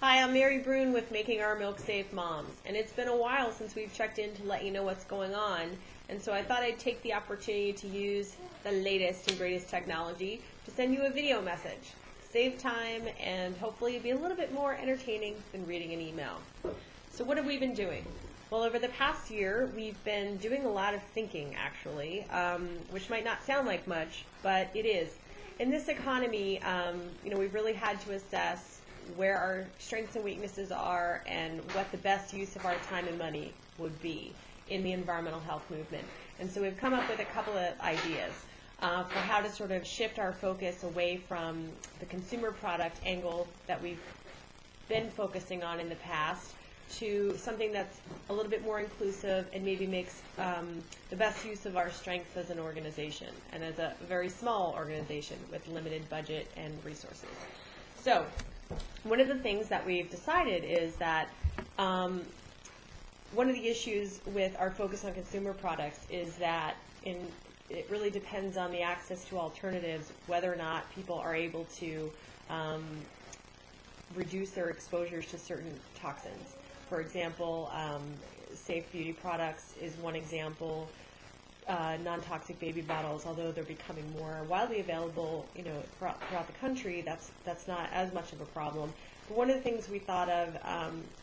Hi, I'm Mary Brune with Making Our Milk Safe Moms, and it's been a while since we've checked in to let you know what's going on, and so I thought I'd take the opportunity to use the latest and greatest technology to send you a video message. Save time and hopefully be a little bit more entertaining than reading an email. So what have we been doing? Well, over the past year, we've been doing a lot of thinking, actually, which might not sound like much, but it is. In this economy, we've really had to assess where our strengths and weaknesses are and what the best use of our time and money would be in the environmental health movement. And so we've come up with a couple of ideas for how to sort of shift our focus away from the consumer product angle that we've been focusing on in the past to something that's a little bit more inclusive and maybe makes the best use of our strengths as an organization and as a very small organization with limited budget and resources. So one of the things that we've decided is that one of the issues with our focus on consumer products is that it really depends on the access to alternatives, whether or not people are able to reduce their exposures to certain toxins. For example, safe beauty products is one example. Non-toxic baby bottles, although they're becoming more widely available, throughout the country, that's not as much of a problem. But one of the things we thought of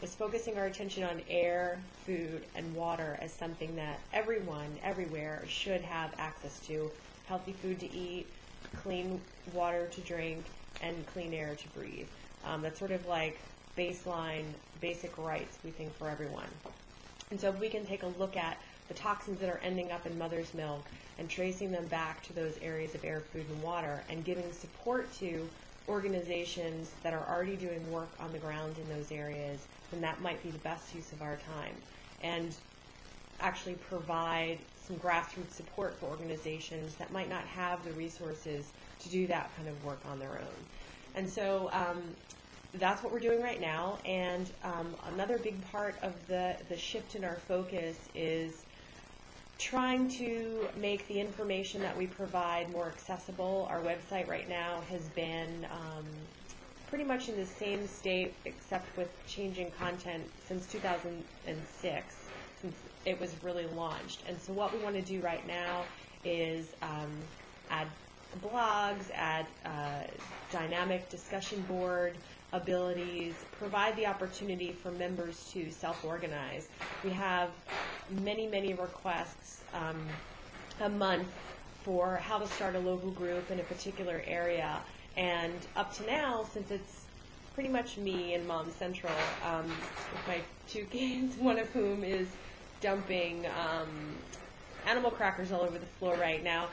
is focusing our attention on air, food, and water as something that everyone, everywhere, should have access to: healthy food to eat, clean water to drink, and clean air to breathe. That's sort of like baseline, basic rights, we think, for everyone. And so if we can take a look at the toxins that are ending up in mother's milk and tracing them back to those areas of air, food, and water, and giving support to organizations that are already doing work on the ground in those areas, then that might be the best use of our time. And actually provide some grassroots support for organizations that might not have the resources to do that kind of work on their own. And so that's what we're doing right now. And another big part of the shift in our focus is trying to make the information that we provide more accessible. Our website right now has been pretty much in the same state, except with changing content, since 2006, since it was really launched. And so what we want to do right now is add blogs, add dynamic discussion board abilities, provide the opportunity for members to self-organize. We have many requests a month for how to start a local group in a particular area, and up to now, since it's pretty much me and Mom Central, with my two kids, one of whom is dumping animal crackers all over the floor right now,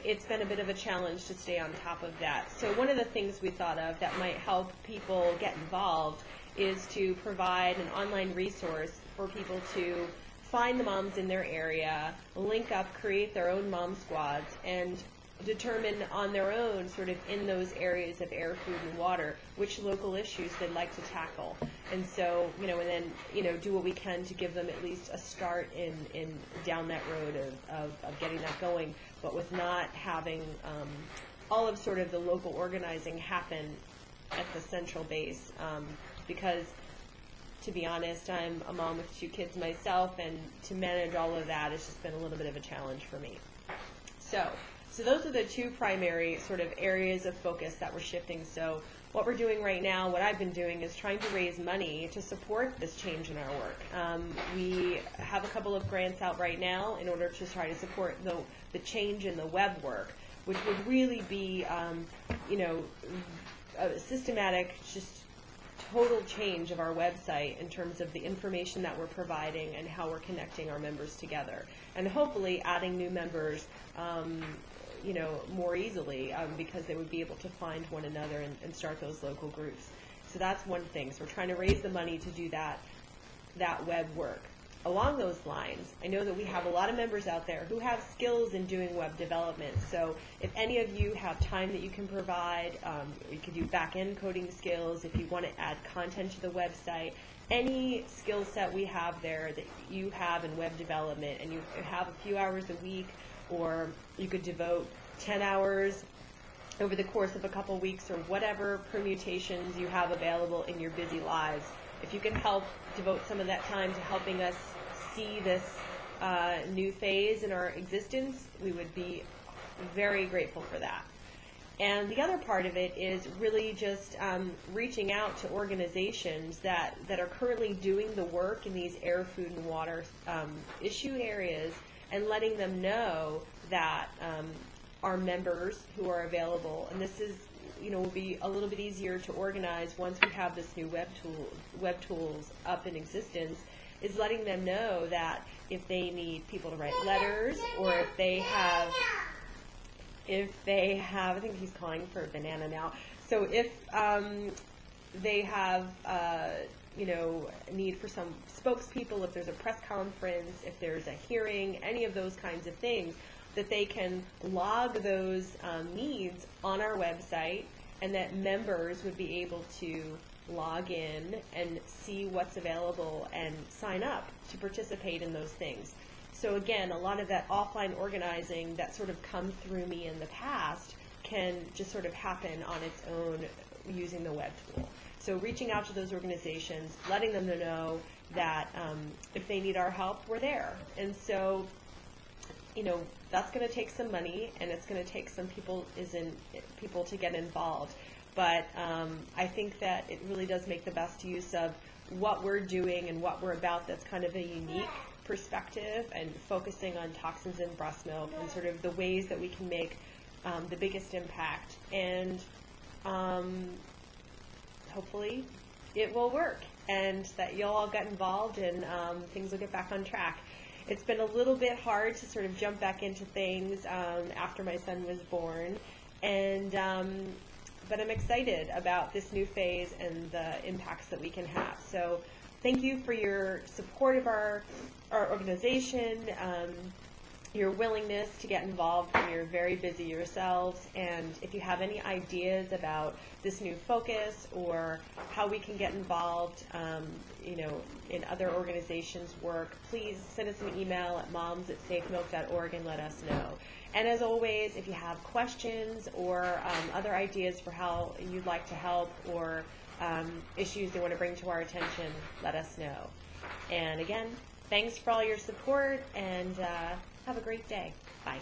it's been a bit of a challenge to stay on top of that. So one of the things we thought of that might help people get involved is to provide an online resource for people to find the moms in their area, link up, create their own mom squads, and determine on their own, sort of in those areas of air, food, and water, which local issues they'd like to tackle. And so, and then, do what we can to give them at least a start in down that road of getting that going, but with not having all of sort of the local organizing happen at the central base, because, to be honest, I'm a mom with two kids myself, and to manage all of that has just been a little bit of a challenge for me. So those are the two primary sort of areas of focus that we're shifting. So what we're doing right now, what I've been doing, is trying to raise money to support this change in our work. We have a couple of grants out right now in order to try to support the change in the web work, which would really be, a systematic, just total change of our website in terms of the information that we're providing and how we're connecting our members together, and hopefully adding new members more easily, because they would be able to find one another and start those local groups. So that's one thing. So we're trying to raise the money to do that web work. Along those lines, I know that we have a lot of members out there who have skills in doing web development. So if any of you have time that you can provide, you can do back-end coding skills, if you want to add content to the website, any skill set we have there that you have in web development, and you have a few hours a week, or you could devote 10 hours over the course of a couple weeks or whatever permutations you have available in your busy lives. If you can help devote some of that time to helping us see this new phase in our existence, we would be very grateful for that. And the other part of it is really just reaching out to organizations that are currently doing the work in these air, food, and water issue areas, and letting them know that our members who are available, and this is, will be a little bit easier to organize once we have this new web tools up in existence, is letting them know that if they need people to write letters, or if they have, I think he's calling for a banana now. So if they have, need for some spokespeople, if there's a press conference, if there's a hearing, any of those kinds of things, that they can log those needs on our website, and that members would be able to log in and see what's available and sign up to participate in those things. So again, a lot of that offline organizing that sort of come through me in the past can just sort of happen on its own using the web tool. So reaching out to those organizations, letting them know that if they need our help, we're there. And so, that's going to take some money, and it's going to take some people to get involved. But I think that it really does make the best use of what we're doing and what we're about. That's kind of a unique perspective, and focusing on toxins in breast milk and sort of the ways that we can make the biggest impact. And hopefully it will work, and that you'll all get involved, and things will get back on track. It's been a little bit hard to sort of jump back into things after my son was born, and but I'm excited about this new phase and the impacts that we can have. So thank you for your support of our organization, your willingness to get involved when you're very busy yourselves. And if you have any ideas about this new focus or how we can get involved, in other organizations' work, please send us an email at moms@safemilk.org and let us know. And as always, if you have questions or other ideas for how you'd like to help, or issues you want to bring to our attention, let us know. And again, thanks for all your support, and have a great day. Bye.